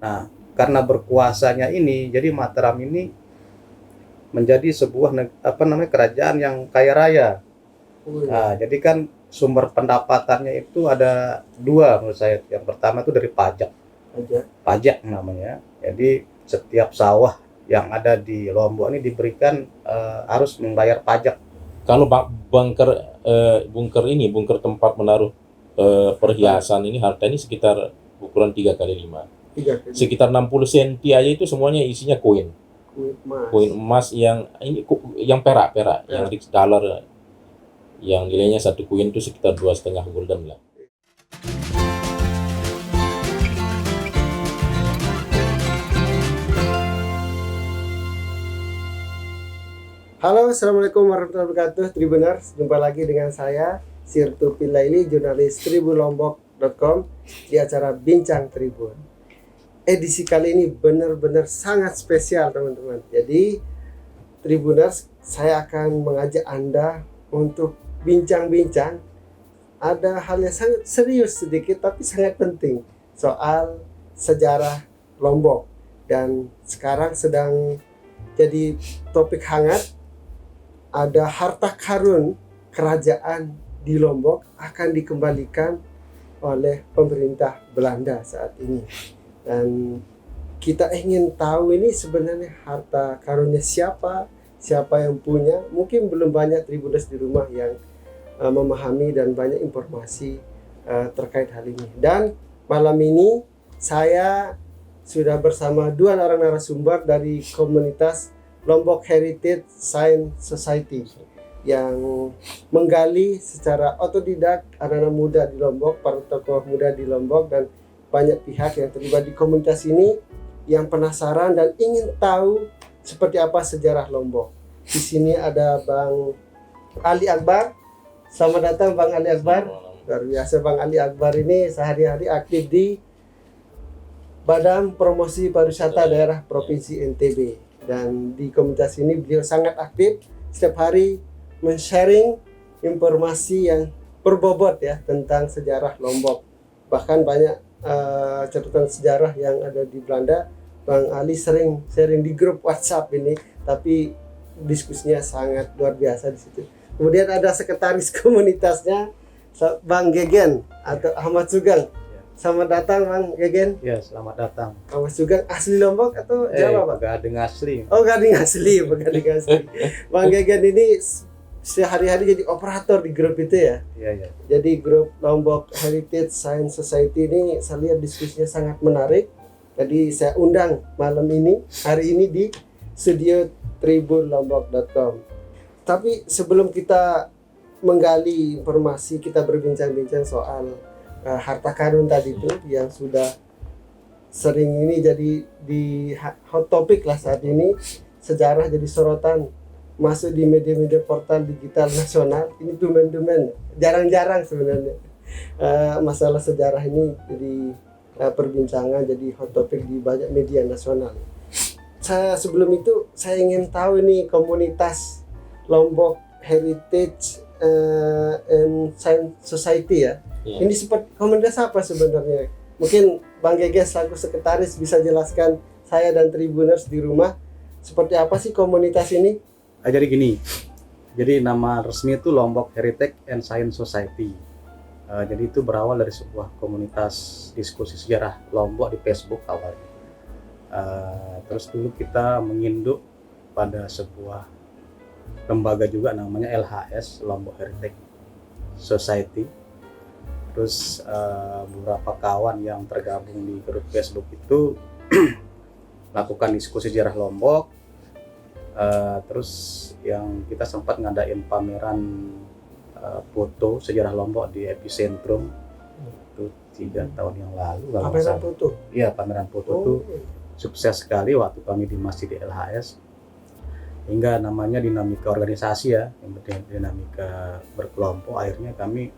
Nah, karena berkuasanya ini, jadi Mataram ini menjadi sebuah kerajaan yang kaya raya. Nah, jadi kan sumber pendapatannya itu ada dua menurut saya. Yang pertama itu dari pajak namanya. Jadi setiap sawah yang ada di Lombok ini diberikan harus membayar pajak. Kalau bunker tempat menaruh perhiasan ini harganya sekitar ukuran 3x5. Sekitar 60 senti aja itu semuanya isinya koin emas yang perak yang $6, yang nilainya satu koin itu sekitar 2,5 gulden lah. Halo, assalamualaikum warahmatullahi wabarakatuh, Tribuners. Jumpa lagi dengan saya, Sirtu Pilaili, jurnalis tribunlombok.com di acara Bincang Tribun. Edisi kali ini benar-benar sangat spesial, teman-teman. Jadi, Tribuners, saya akan mengajak Anda untuk bincang-bincang. Ada hal yang sangat serius sedikit, tapi sangat penting, soal sejarah Lombok. Dan sekarang sedang jadi topik hangat. Ada harta karun kerajaan di Lombok akan dikembalikan oleh pemerintah Belanda saat ini. Dan kita ingin tahu ini sebenarnya harta karunnya siapa yang punya. Mungkin belum banyak Tribuners di rumah yang memahami dan banyak informasi terkait hal ini. Dan malam ini saya sudah bersama dua orang narasumber dari komunitas Lombok Heritage Science Society yang menggali secara otodidak anak-anak muda di Lombok, para tokoh muda di Lombok, dan banyak pihak yang terlibat di komunitas ini yang penasaran dan ingin tahu seperti apa sejarah Lombok. Di sini ada Bang Ali Akbar. Selamat datang Bang Ali Akbar. Luar biasa, Bang Ali Akbar ini sehari-hari aktif di Badan Promosi Pariwisata Daerah Provinsi NTB. Dan di komunitas ini beliau sangat aktif, setiap hari men-sharing informasi yang berbobot ya tentang sejarah Lombok. Bahkan banyak catatan sejarah yang ada di Belanda. Bang Ali sering sharing di grup WhatsApp ini, tapi diskusinya sangat luar biasa di situ. Kemudian ada sekretaris komunitasnya Bang Gegen atau Ahmad Sugeng. Selamat datang Bang Gegen. Ya, selamat datang. Ahmad Sugeng asli Lombok atau Jawa, Pak? Gading asli. Oh, Gading asli. Bang Gegen ini sehari-hari jadi operator di grup itu ya? Iya. Jadi grup Lombok Heritage Science Society ini saya lihat diskusinya sangat menarik. Jadi saya undang hari ini di studio tribunlombok.com. Tapi sebelum kita menggali informasi, kita berbincang-bincang soal harta karun tadi itu yang sudah sering ini jadi di hot topic lah saat ini. Sejarah jadi sorotan, masuk di media-media portal digital nasional. Ini dumen-dumen, jarang-jarang sebenarnya masalah sejarah ini jadi perbincangan, jadi hot topic di banyak media nasional. Sebelum itu saya ingin tahu ini komunitas Lombok Heritage and Science Society ya. Ini seperti komunitas apa sebenarnya? Mungkin Bang Gege selaku sekretaris bisa jelaskan saya dan Tribuners di rumah seperti apa sih komunitas ini? Jadi gini, jadi nama resmi itu Lombok Heritage and Science Society. Jadi itu berawal dari sebuah komunitas diskusi sejarah Lombok di Facebook awalnya. Terus dulu kita menginduk pada sebuah lembaga juga namanya LHS, Lombok Heritage Society. Terus beberapa kawan yang tergabung di grup Facebook itu lakukan diskusi sejarah Lombok. Terus yang kita sempat ngadain pameran foto sejarah Lombok di Epicentrum itu 3 tahun yang lalu. Pameran foto? Iya, pameran foto itu sukses sekali waktu kami di masjid di LHS. Hingga namanya dinamika organisasi ya, dinamika berkelompok, akhirnya kami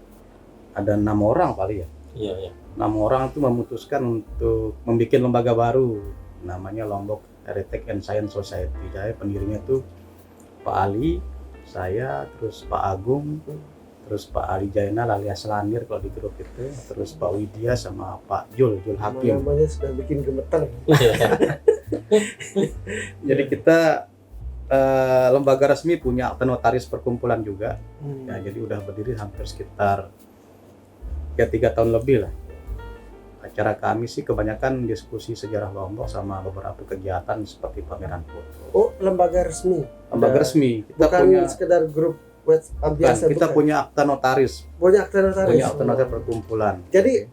ada 6 orang kali ya. Iya. 6 orang itu memutuskan untuk membuat lembaga baru namanya Lombok Heritage and Science Society. Jadi pendirinya tuh Pak Ali, saya, terus Pak Agung, terus Pak Ali Jainal alias Lanir kalau di grup itu, terus Pak Widya sama Pak Jul Hakim. Namanya sudah bikin gemeter. Jadi kita lembaga resmi punya akta notaris perkumpulan juga. Ya, jadi udah berdiri hampir sekitar 3 tahun lebih lah. Acara kami sih kebanyakan diskusi sejarah Lombok sama beberapa kegiatan seperti pameran foto. Oh, lembaga resmi. Lembaga resmi. Kita bukan punya sekedar grup WhatsApp biasa. kita punya akta notaris. Punya akta notaris. Punya akta notaris perkumpulan. Jadi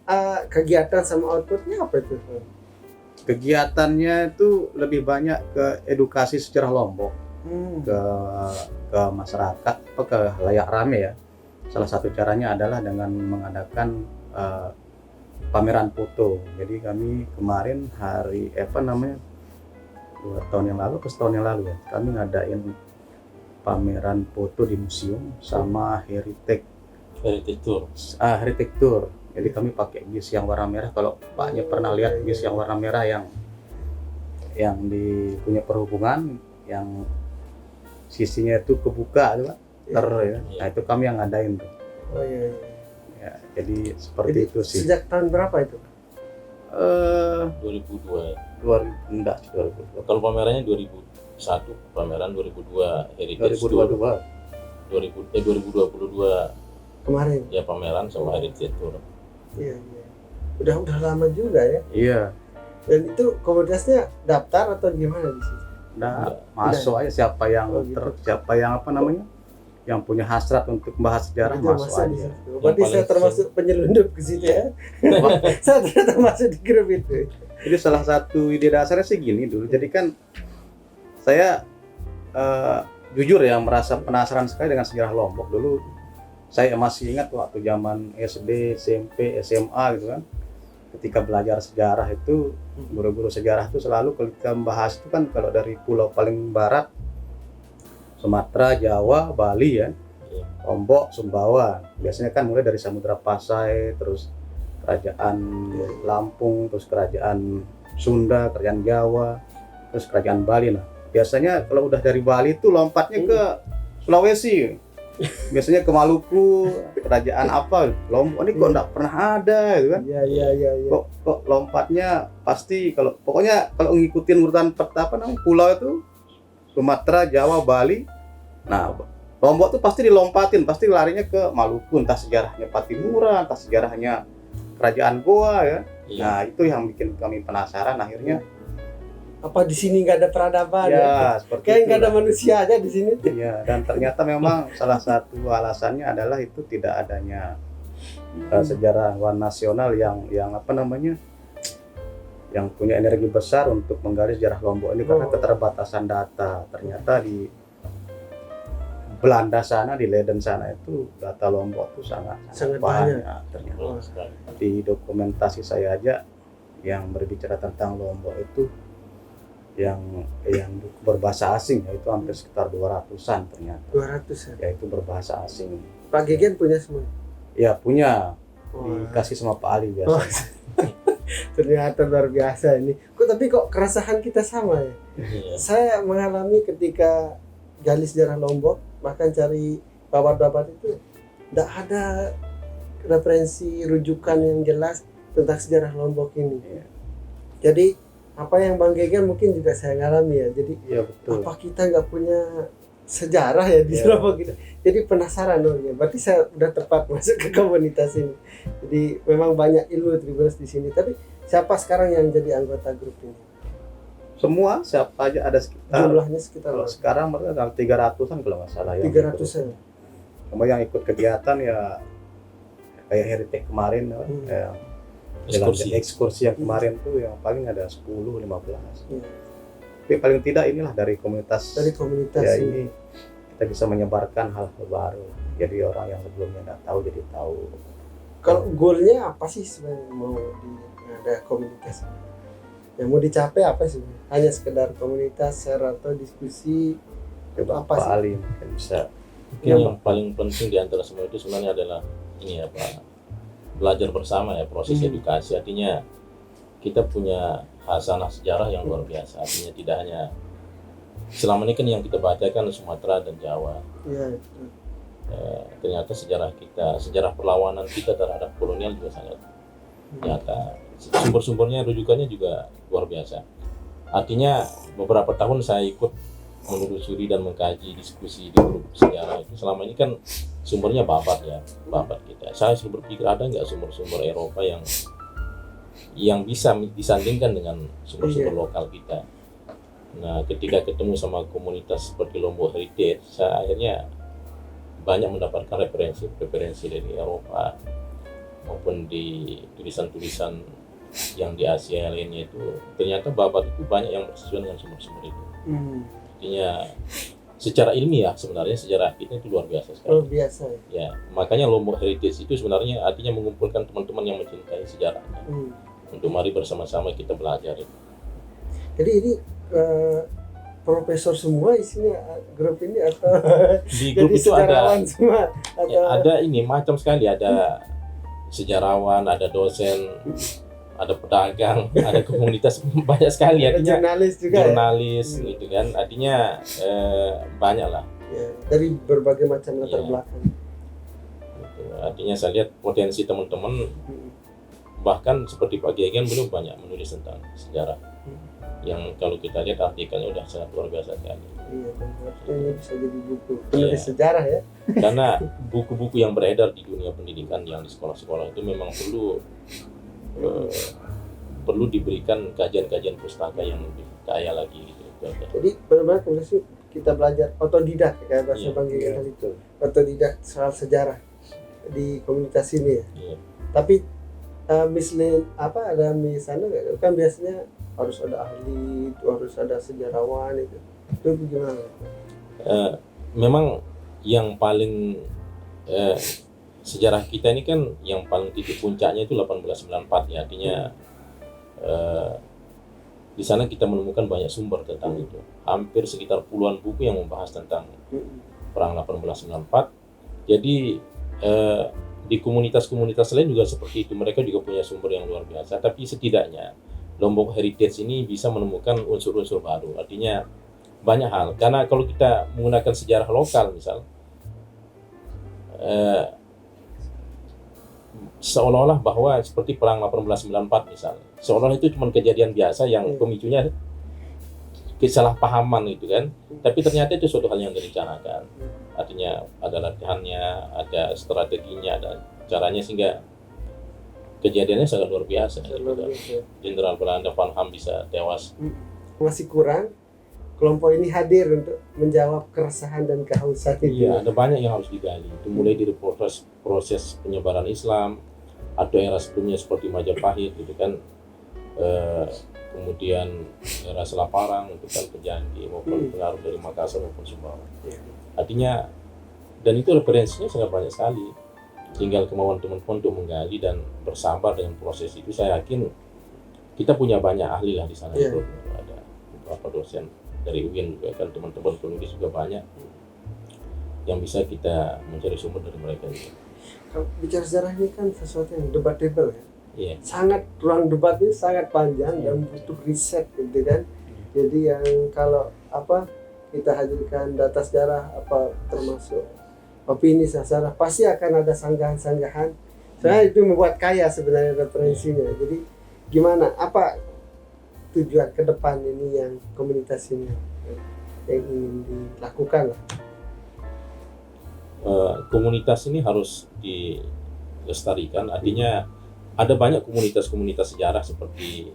kegiatan sama outputnya apa itu? Kegiatannya itu lebih banyak ke edukasi sejarah Lombok, ke masyarakat, ke layak rame ya. Salah satu caranya adalah dengan mengadakan pameran foto. Jadi kami kemarin hari 2 tahun yang lalu ke setahun yang lalu ya, kami ngadain pameran foto di museum sama heritage tour. Jadi kami pakai bis yang warna merah. Kalau Paknya pernah lihat bis yang warna merah yang di punya perhubungan yang sisinya itu kebuka tuh Pak. Ya. Nah, itu kami yang ngadain tuh. Oh iya. Ya, jadi seperti itu sih. Sejak tahun berapa itu? 2002. 2002. Kalau pamerannya 2001, pameran 2002 Heritage Tour. 2022 Kemarin. ya pameran sama Heritage Tour. Iya. Udah lama juga ya. Iya. Dan itu komunitasnya daftar atau gimana di sini? Nah, masuk aja siapa yang yang punya hasrat untuk membahas sejarah Itu masuk di aja. situ. Berarti saya termasuk penyelundup ke situ ya. Saya termasuk di grup itu. Jadi salah satu ide dasarnya sih gini dulu. Jadi kan saya jujur ya merasa penasaran sekali dengan sejarah Lombok dulu. Saya masih ingat waktu zaman SD, SMP, SMA gitu kan. Ketika belajar sejarah itu, guru-guru sejarah itu selalu kalau kita membahas itu kan kalau dari pulau paling barat, Sumatera, Jawa, Bali ya, Lombok, Sumbawa. Biasanya kan mulai dari Samudra Pasai, terus kerajaan Lampung, terus kerajaan Sunda, kerajaan Jawa, terus kerajaan Bali. Nah, biasanya kalau udah dari Bali itu lompatnya ke Sulawesi. Biasanya ke Maluku, kerajaan apa, Lombok ini kok enggak pernah ada gitu kan. Iya. Kok lompatnya pasti kalau pokoknya kalau ngikutin urutan pulau itu Sumatera, Jawa, Bali. Nah, Lombok tuh pasti dilompatin, pasti larinya ke Maluku, entah sejarahnya Patimura, entah sejarahnya kerajaan Goa ya. Nah, itu yang bikin kami penasaran akhirnya. Apa di sini nggak ada peradaban ya? Seperti kayak nggak ada manusia aja di sini. Iya, dan ternyata memang salah satu alasannya adalah itu tidak adanya sejarawan nasional yang yang punya energi besar untuk menggali sejarah Lombok ini karena keterbatasan data. Ternyata di Belanda sana, di Leiden sana itu data Lombok itu sangat banyak. Ternyata di dokumentasi saya aja yang berbicara tentang Lombok itu yang berbahasa asing yaitu hampir sekitar 200-an ternyata. 200 ya? Yaitu berbahasa asing. Pak Gegen punya semua? Ya punya. Dikasih sama Pak Ali biasa. Ternyata luar biasa ini. Tapi kok keresahan kita sama ya? Saya mengalami ketika gali sejarah Lombok, bahkan cari babat-babat itu tidak ada referensi rujukan yang jelas tentang sejarah Lombok ini. Jadi apa yang Bang Gegen mungkin juga saya ngalami ya. Jadi betul. Apa kita nggak punya sejarah ya di Lombok kita? Jadi penasaran ya. Berarti saya udah tepat masuk ke komunitas ini. Jadi memang banyak ilmu Tribuners di sini. Tapi siapa sekarang yang jadi anggota grup ini? Semua, siapa aja ada sekitar. Jumlahnya sekitar. Kalau sekarang mereka 300-an kalau nggak salah ya. 300-an. Sama yang ikut kegiatan ya kayak Heritage kemarin ya. Ekskursi yang kemarin tuh yang paling ada 10-15. Tapi paling tidak inilah dari komunitas ya, ini kita bisa menyebarkan hal-hal baru. Jadi orang yang sebelumnya nggak tahu jadi tahu. Kalau goalnya apa sih sebenarnya mau ada komunitas? Yang mau dicapai apa sih? Hanya sekedar komunitas, share atau diskusi itu apa sih? Paling mungkin bisa. Yang paling penting di antara semua itu sebenarnya adalah ini belajar bersama ya, proses edukasi. Artinya kita punya hasanah sejarah yang luar biasa. Artinya tidak hanya selama ini kan yang kita baca kan Sumatera dan Jawa. Iya. ternyata sejarah perlawanan kita terhadap kolonial juga sangat nyata. Sumber-sumbernya, rujukannya juga luar biasa. Artinya beberapa tahun saya ikut menelusuri dan mengkaji diskusi di grup sejarah itu, selama ini kan sumbernya babat kita. Saya selalu berpikir ada nggak sumber-sumber Eropa yang bisa disandingkan dengan sumber-sumber lokal kita. Nah, ketika ketemu sama komunitas seperti Lombok Heritage, saya akhirnya banyak mendapatkan referensi dari Eropa maupun di tulisan-tulisan yang di Asia lainnya. Itu ternyata babat itu banyak yang bersesuaian dengan sumber-sumber itu. Artinya secara ilmiah sebenarnya sejarah kita itu luar biasa sekali. Luar biasa ya. Makanya Lombok Heritage itu sebenarnya artinya mengumpulkan teman-teman yang mencintai sejarahnya. Untuk mari bersama-sama kita belajar itu. Jadi ini profesor semua isinya grup ini atau di grup itu ada semua, atau... ya, ada ini macam sekali, ada sejarawan, ada dosen, ada pedagang, ada komunitas, banyak sekali. Artinya jurnalis juga, gitu kan, artinya banyak lah ya, dari berbagai macam latar belakang gitu. Artinya saya lihat potensi teman-teman, bahkan seperti Pak Gegen belum banyak menulis tentang sejarah yang kalau kita lihat artikelnya udah sangat luar biasa sekali. Iya, dan ini bisa jadi buku penulis sejarah ya. Karena buku-buku yang beredar di dunia pendidikan yang di sekolah-sekolah itu memang perlu diberikan kajian-kajian pustaka yang lebih kaya lagi gitu. Jadi benar-benar kita belajar otodidak kayak bahasa Bang Gegen tadi itu. Otodidak soal sejarah di komunitas ini ya. Tapi ada misalnya kan biasanya harus ada ahli, itu harus ada sejarawan itu gimana? Memang yang paling sejarah kita ini kan yang paling titik puncaknya itu 1894 ya, artinya di sana kita menemukan banyak sumber tentang itu, hampir sekitar puluhan buku yang membahas tentang perang 1894. Jadi di komunitas-komunitas lain juga seperti itu, mereka juga punya sumber yang luar biasa, tapi setidaknya Lombok Heritage ini bisa menemukan unsur-unsur baru, artinya banyak hal. Karena kalau kita menggunakan sejarah lokal misal, seolah-olah bahwa seperti perang 1894 misal, seolah-olah itu cuma kejadian biasa yang pemicunya kesalahpahaman gitu kan, tapi ternyata itu suatu hal yang direncanakan. Artinya ada latihannya, ada strateginya, ada caranya, sehingga kejadiannya sangat luar biasa. Jenderal Belanda Van Ham bisa tewas. Masih kurang kelompok ini hadir untuk menjawab keresahan dan kehausan itu. Iya, ada banyak yang harus digali. Itu mulai dari proses penyebaran Islam atau era sebelumnya seperti Majapahit gitu kan. Kemudian era Selaparang itu kan Pejanji, maupun pengaruh dari Makassar maupun Sumbawa. Artinya, dan itu referensinya sangat banyak sekali. Tinggal kemauan teman-teman untuk menggali dan bersabar dengan proses itu. Saya yakin kita punya banyak ahli lah di sana. Ada beberapa dosen dari UIN juga kan, teman-teman penulis juga banyak yang bisa kita mencari sumber dari mereka juga. Kalau bicara sejarah ini kan sesuatu yang debatable ya. Sangat, ruang debat ini sangat panjang dan butuh riset gitu kan. Jadi yang kalau kita hadirkan data sejarah termasuk opini sejarah, pasti akan ada sanggahan-sanggahan. Soalnya itu membuat kaya sebenarnya referensinya. Jadi gimana, apa tujuan ke depan ini yang komunitas ini yang ingin dilakukan lah? Komunitas ini harus dilestarikan, artinya ada banyak komunitas-komunitas sejarah seperti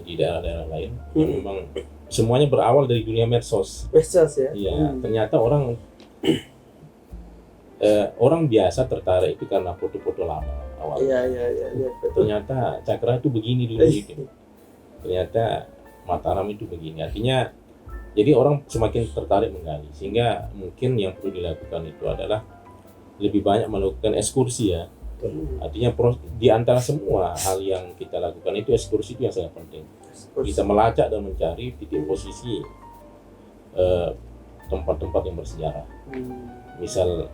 di daerah-daerah lain yang memang semuanya berawal dari dunia medsos. Medsos ya? Iya, ternyata orang biasa tertarik itu karena foto-foto lama awalnya. Iya, ternyata Cakra itu begini dulu gitu. Ternyata Mataram itu begini. Artinya jadi orang semakin tertarik menggali, sehingga mungkin yang perlu dilakukan itu adalah lebih banyak melakukan ekskursi ya. Artinya di antara semua hal yang kita lakukan itu, ekskursi itu yang sangat penting. Kita melacak dan mencari titik posisi tempat-tempat yang bersejarah. Misal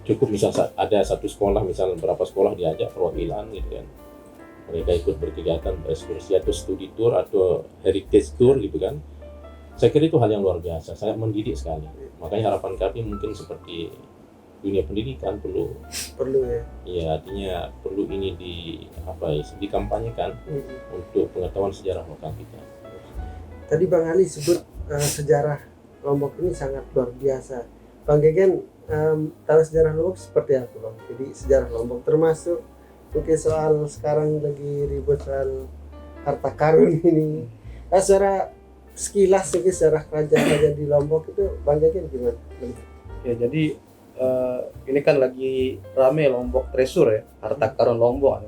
cukup misal ada satu sekolah, misal berapa sekolah diajak perwakilan gitu kan, mereka ikut berkegiatan berekskursi atau studi tour atau heritage tour gitu kan. Saya kira itu hal yang luar biasa, sangat mendidik sekali. Makanya harapan kami mungkin seperti dunia pendidikan perlu ya. ya, artinya perlu ini dikampanyekan untuk pengetahuan sejarah lokal kita. Tadi Bang Ali sebut sejarah Lombok ini sangat luar biasa. Bang Gegen tahu sejarah Lombok seperti apa, Bang? Jadi sejarah Lombok termasuk mungkin soal sekarang lagi ribut soal harta karun ini. Secara sekilas mungkin sejarah kerajaan-kerajaan di Lombok itu Bang Gegen gimana? Ya, jadi ini kan lagi rame Lombok Treasure ya, harta karun Lombok.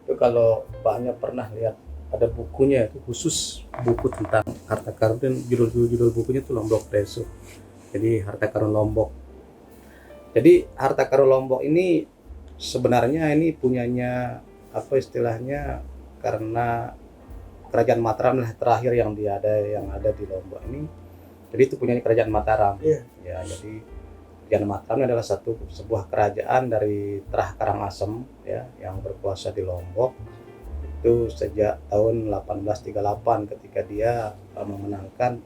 Itu kalau Paknya pernah lihat ada bukunya itu khusus buku tentang harta karun, dan judul bukunya itu Lombok Treasure. Jadi harta karun Lombok. Jadi harta karun Lombok ini sebenarnya ini punyanya apa istilahnya, karena Kerajaan Mataram lah terakhir yang ada di Lombok ini. Jadi itu punyanya Kerajaan Mataram. Iya. Ya, jadi Kerajaan Mataram adalah sebuah kerajaan dari Terah Karangasem ya, yang berkuasa di Lombok itu sejak tahun 1838 ketika dia memenangkan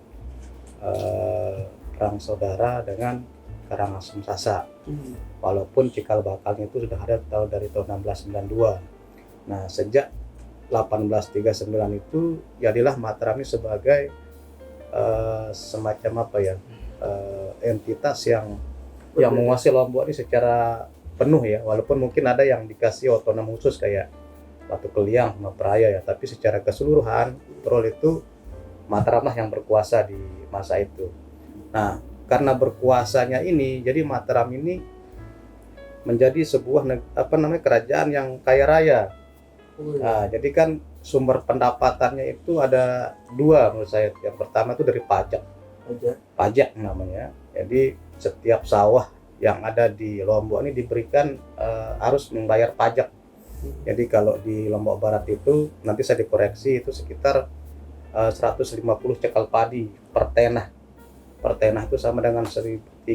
perang saudara dengan Karangasem Sasa. Walaupun cikal bakalnya itu sudah ada dari tahun 1692. Nah, sejak 1839 itu jadilah Mataram ini sebagai semacam apa ya, entitas yang menguasai Lombok ini secara penuh ya, walaupun mungkin ada yang dikasih otonom khusus kayak Batu Keliang sama Praia ya, tapi secara keseluruhan overall itu Mataram lah yang berkuasa di masa itu. Nah, karena berkuasanya ini, jadi Mataram ini menjadi sebuah kerajaan yang kaya raya. Nah, jadi kan sumber pendapatannya itu ada dua menurut saya. Yang pertama itu dari pajak namanya. Jadi setiap sawah yang ada di Lombok ini diberikan harus membayar pajak. Jadi kalau di Lombok Barat itu nanti saya dikoreksi itu sekitar 150 cekal padi per tenah. Per tenah itu sama dengan 3.175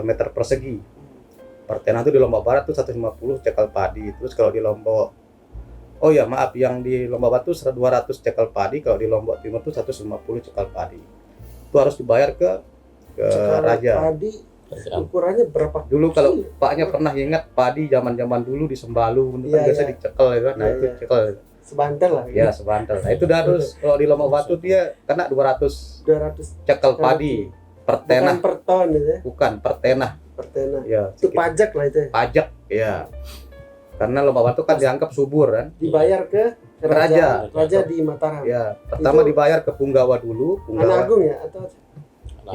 meter persegi. Per tenah itu di Lombok Barat itu 150 cekal padi. Terus kalau di Lombok yang di Lombok Barat itu 200 cekal padi, kalau di Lombok Timur itu 150 cekal padi. Itu harus dibayar ke raja. Padi ukurannya berapa? Dulu kalau Paknya pernah ingat padi zaman-zaman dulu di Sembalu itu kan biasa dicekel ya kan. Nah, itu cekel. Sebantal lah. Ya, sebantal. Nah, itu harus kalau di Lombok Batu dia kena 200 cekel padi per tenah. Bukan per ton ya. Bukan, per tenah. Per tenah. Ya, itu pajak lah itu. Pajak, ya. Karena Lombok Batu kan dianggap subur kan. Dibayar ke raja di Mataram. Ya, pertama itu dibayar ke Punggawa dulu, Anak Agung ya atau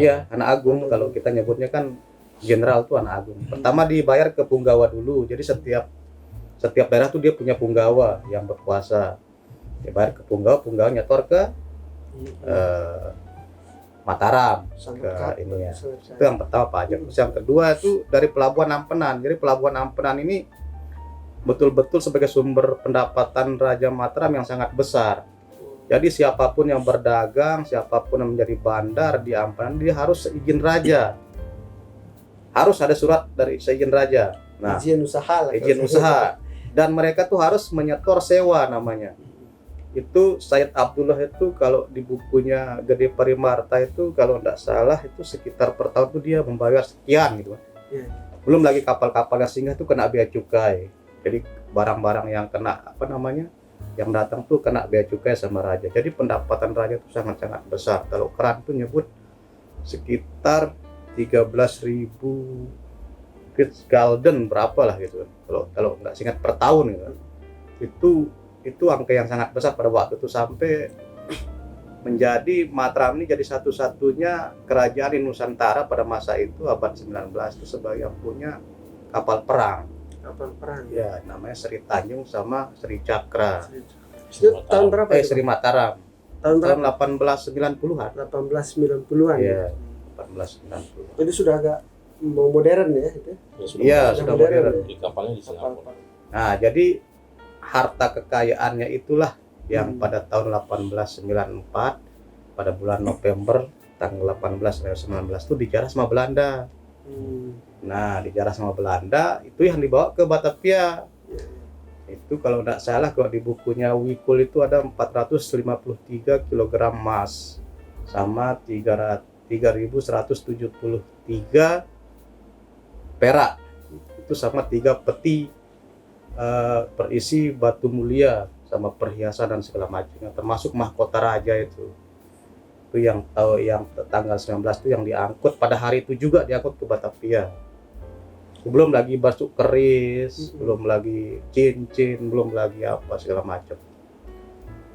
iya, Anak Agung. Kalau kita nyebutnya kan jenderal tuh Anak Agung. Pertama dibayar ke Punggawa dulu. Jadi setiap daerah tuh dia punya Punggawa yang berkuasa. Dibayar ke Punggawa nyetor ke Mataram ke ini ya. Itu yang pertama pajak. Terus yang kedua itu dari Pelabuhan Ampenan. Jadi Pelabuhan Ampenan ini betul-betul sebagai sumber pendapatan Raja Mataram yang sangat besar. Jadi siapapun yang berdagang, siapapun yang menjadi bandar di Ampenan, dia harus seizin raja. Harus ada surat dari seizin raja. Nah, izin usaha lah. Izin usaha. Dan mereka tuh harus menyetor sewa namanya. Itu Said Abdullah itu kalau di bukunya Gede Parimarta itu kalau tidak salah itu sekitar per tahun tuh dia membayar sekian gitu. Yeah. Belum lagi kapal-kapal yang singgah tuh kena bea cukai. Jadi barang-barang yang kena yang datang tuh kena bea cukai sama raja. Jadi pendapatan raja itu sangat-sangat besar. Kalau Keran tuh nyebut sekitar 13.000 Gulden berapa lah gitu. Kalau nggak singkat per tahun gitu. Itu angka yang sangat besar pada waktu itu, sampai menjadi Mataram ini jadi satu-satunya kerajaan di Nusantara pada masa itu abad 19 itu sebagai yang punya kapal perang. Ya, namanya Sri Tanjung sama Sri Cakra. Itu tahun berapa? Sri Mataram. Tahun 1890-an. 1890-an. Iya, 1890. Jadi sudah agak modern ya itu. Iya, sudah modern. Di kapalnya di Singapura. Nah, jadi harta kekayaannya itulah yang pada tahun 1894 pada bulan November tanggal 18 sampai 19 itu dijarah sama Belanda. Nah, dijarah sama Belanda itu yang dibawa ke Batavia. Itu kalau tidak salah kalau di bukunya Wikul itu ada 453 kg emas sama 3.173 perak. Itu sama 3 peti berisi batu mulia sama perhiasan dan segala macamnya, termasuk mahkota raja itu yang tanggal 19 itu yang diangkut pada hari itu juga diangkut ke Batavia. Belum lagi batu keris, belum lagi cincin, belum lagi apa segala macam.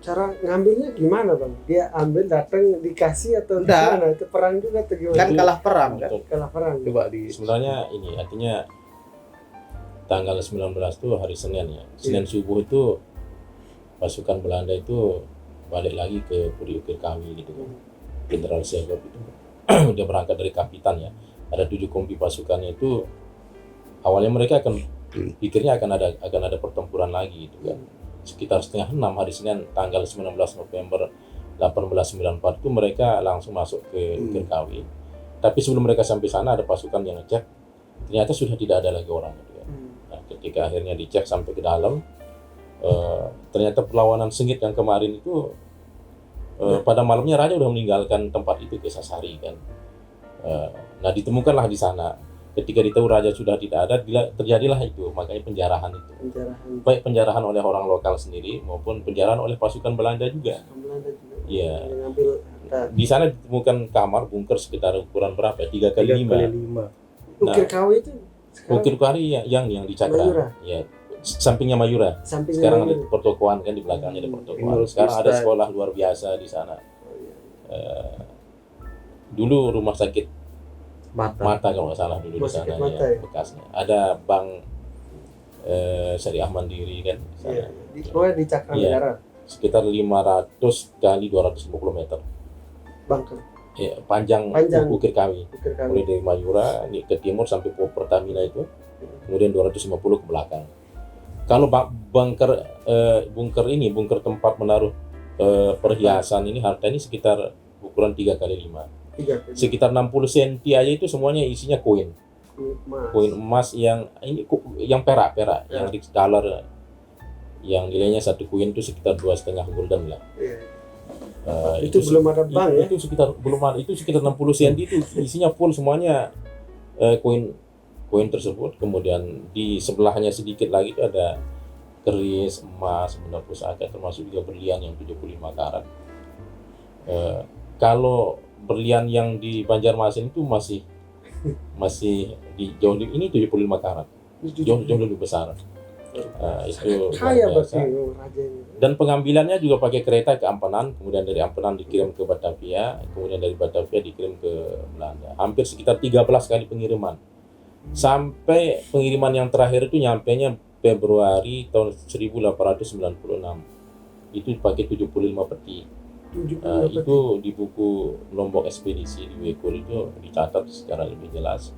Cara ngambilnya gimana bang? Dia ambil datang dikasih atau Enggak. gimana? Itu perang juga atau gimana? Kan kalah perang kan? Kalah perang. Coba di Sebenarnya ini artinya tanggal 19 itu hari Senin ya. Senin subuh itu pasukan Belanda itu balik lagi ke Puri Ukir Kawi gitu kan. Jenderal Segov itu dia berangkat dari Kapitan ya. Ada 7 kompi pasukannya itu. Awalnya mereka pikirnya akan ada pertempuran lagi gitu kan. Sekitar setengah 6 hari Senin tanggal 19 November 1894 itu mereka langsung masuk ke Ukir Kawi. Tapi sebelum mereka sampai sana ada pasukan yang ngecek, ternyata sudah tidak ada lagi orang gitu kan. Nah, ketika akhirnya dicek sampai ke dalam, ternyata perlawanan sengit yang kemarin itu pada malamnya raja udah meninggalkan tempat itu ke Sasari kan. Nah ditemukanlah di sana. Ketika ditahu raja sudah tidak ada, terjadilah itu, makanya penjarahan itu. Baik penjarahan oleh orang lokal sendiri maupun penjarahan oleh pasukan Belanda juga. Iya. Di sana ditemukan kamar bunker sekitar ukuran berapa? 3 kali 5. Ukir Kawi itu? Ukir Kawi yang di Cakra. Ya. Sampingnya Mayura. Sekarang ada pertokoan kan di belakangnya ada pertokoan. Sekarang ada sekolah luar biasa di sana. Dulu rumah sakit mata kalau nggak salah dulu di sana ya, bekasnya. Ada bank Syariah Mandiri kan. Iya. Di Cakra Negara. Sekitar 500 kali 250 meter. Bunker. Ya, panjang. Ukir Kawi. Mulai dari Mayura ke timur sampai Pertamina itu. Kemudian 250 ke belakang. Kalau bunker tempat menaruh perhiasan ini harta ini sekitar ukuran 3 kali 5. Sekitar 60 cm aja itu semuanya isinya koin emas yang perak yang di dollar yang nilainya satu koin itu sekitar 2,5 gulden lah. Itu belum ada bank ya? Itu sekitar 60 cm itu isinya full semuanya koin tersebut. Kemudian di sebelahnya sedikit lagi itu ada keris, emas, benda pusaka, termasuk juga berlian yang 75 karat. Kalau berlian yang di Banjarmasin itu masih di jauh ini 75 karat, jauh lebih besar. Itu kaya biasa. Raja ini. Dan pengambilannya juga pakai kereta ke Ampenan, kemudian dari Ampenan dikirim ke Batavia, kemudian dari Batavia dikirim ke Belanda. Hampir sekitar 13 kali pengiriman. Sampai pengiriman yang terakhir itu nyampenya Februari tahun 1896. Itu pakai 75 peti. Itu di buku Lombok Ekspedisi di Wikul itu dicatat secara lebih jelas.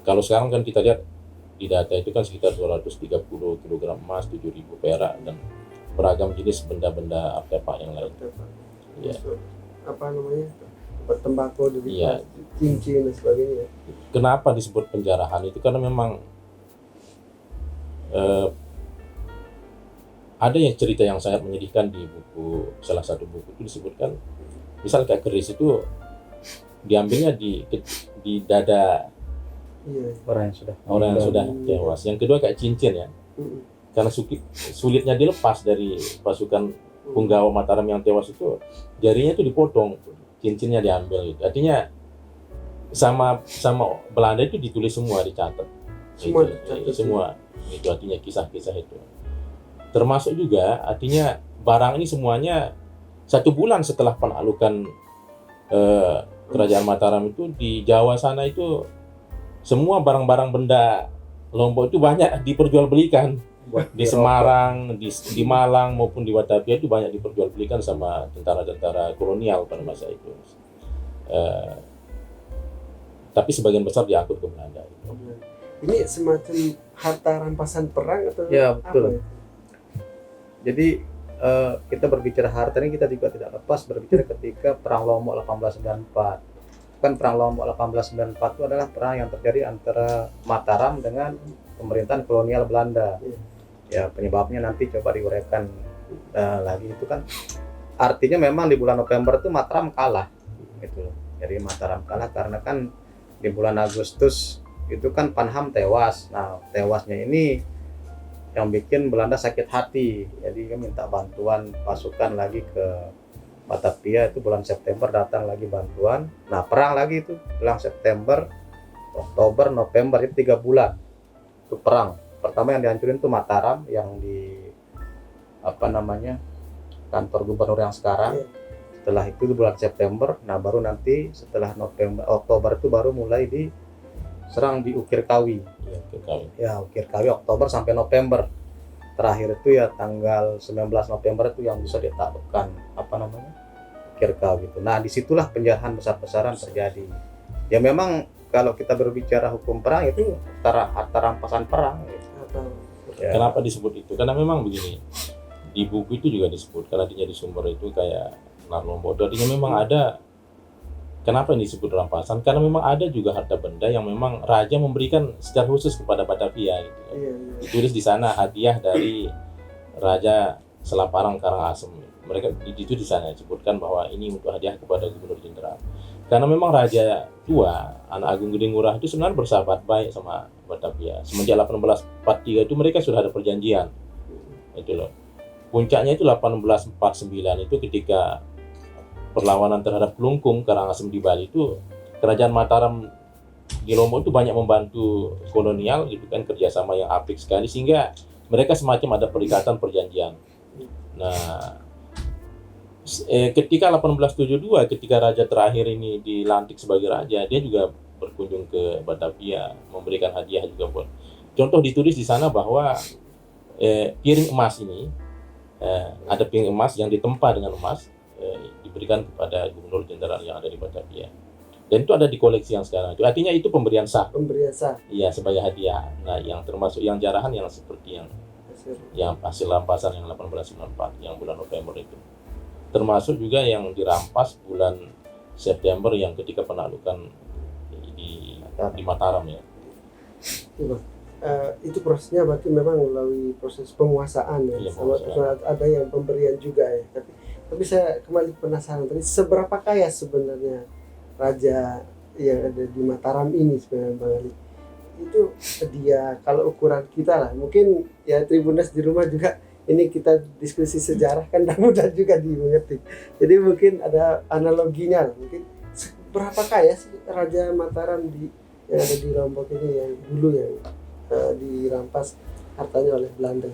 Kalau sekarang kan kita lihat di data itu kan sekitar 230 kg emas, 7.000 perak dan beragam jenis benda-benda artefak yang lain. Ya. Apa namanya? Tembakau, cincin dan sebagainya. Kenapa disebut penjarahan itu? Karena memang ada yang cerita yang sangat menyedihkan di buku, salah satu buku itu disebutkan, misal kayak keris itu diambilnya di dada orang yang sudah tewas. Yang kedua kayak cincin ya, karena sulitnya dilepas dari pasukan punggawa Mataram yang tewas itu, jarinya itu dipotong, cincinnya diambil gitu. Artinya sama Belanda itu ditulis semua, dicatat semua itu artinya kisah-kisah itu. Termasuk juga artinya barang ini semuanya 1 bulan setelah penaklukan kerajaan Mataram itu di Jawa sana itu semua barang-barang benda Lombok itu banyak diperjualbelikan. Di Semarang, di Malang maupun di Batavia itu banyak diperjualbelikan sama tentara-tentara kolonial pada masa itu. Tapi sebagian besar diangkut ke Belanda. Ini semacam harta rampasan perang atau ya, betul. apa ya? Jadi kita berbicara harta ini kita juga tidak lepas berbicara ketika Perang Lombok 1894. Kan Perang Lombok 1894 itu adalah perang yang terjadi antara Mataram dengan pemerintahan kolonial Belanda. Iya. Ya penyebabnya nanti coba diuraikan lagi. Itu kan artinya memang di bulan November itu Mataram kalah gitu loh. Jadi Mataram kalah karena kan di bulan Agustus itu kan Panham tewas. Nah tewasnya ini yang bikin Belanda sakit hati, jadi dia minta bantuan pasukan lagi ke Batavia. Itu bulan September datang lagi bantuan. Nah perang lagi itu bulan September, Oktober, November, itu 3 bulan itu perang. Pertama yang dihancurin itu Mataram yang di kantor gubernur yang sekarang. Setelah itu di bulan September, nah baru nanti setelah November, Oktober itu baru mulai diserang di Ukirkawi. Ya Ukirkawi Oktober sampai November. Terakhir itu ya tanggal 19 November itu yang bisa ditaklukkan Ukirkawi itu. Nah disitulah penjarahan besar-besaran terjadi. Ya memang kalau kita berbicara hukum perang itu harta rampasan perang gitu. Ya. Kenapa disebut itu? Karena memang begini, di buku itu juga disebut, karena di sumber itu kayak Narlombok, artinya memang ada. Kenapa ini disebut rampasan? Karena memang ada juga harta benda yang memang raja memberikan secara khusus kepada Batavia gitu. Ditulis di sana hadiah dari Raja Selaparang Karangasem. Mereka itu di sana disebutkan bahwa ini untuk hadiah kepada Gubernur Jenderal. Karena memang Raja tua, anak Agung Gede Ngurah itu sebenarnya bersahabat baik sama Batavia. Semenjak 1843 itu mereka sudah ada perjanjian. Itu loh. Puncaknya itu 1849 itu ketika perlawanan terhadap Kelungkung Karangasem di Bali itu, Kerajaan Mataram di Lombok itu banyak membantu kolonial gitu kan, kerjasama yang apik sekali sehingga mereka semacam ada perikatan perjanjian. Nah, ketika 1872 ketika raja terakhir ini dilantik sebagai raja, dia juga berkunjung ke Batavia memberikan hadiah juga buat. Contoh ditulis di sana bahwa piring emas ini ada piring emas yang ditempa dengan emas diberikan kepada Gubernur Jenderal yang ada di Batavia. Dan itu ada di koleksi yang sekarang itu. Artinya itu pemberian sah. Pemberian sah. Iya, sebagai hadiah. Nah, yang termasuk yang jarahan yang seperti yang hasil rampasan yang 1894 yang bulan November itu. Termasuk juga yang dirampas bulan September yang ketika penaklukan di Mataram ya. Itu prosesnya berarti memang melalui proses penguasaan ya. Iya, Sama ada yang pemberian juga ya. Tapi saya kembali penasaran tadi, seberapa kaya sebenarnya raja yang ada di Mataram ini sebenarnya Bang Ali? Itu dia kalau ukuran kita lah, mungkin ya Tribuners di rumah juga ini kita diskusi sejarah kan dan mudah juga dimengerti. Jadi mungkin ada analoginya, mungkin berapa kaya sih Raja Mataram yang ada di Lombok ini yang dulu yang dirampas hartanya oleh Belanda?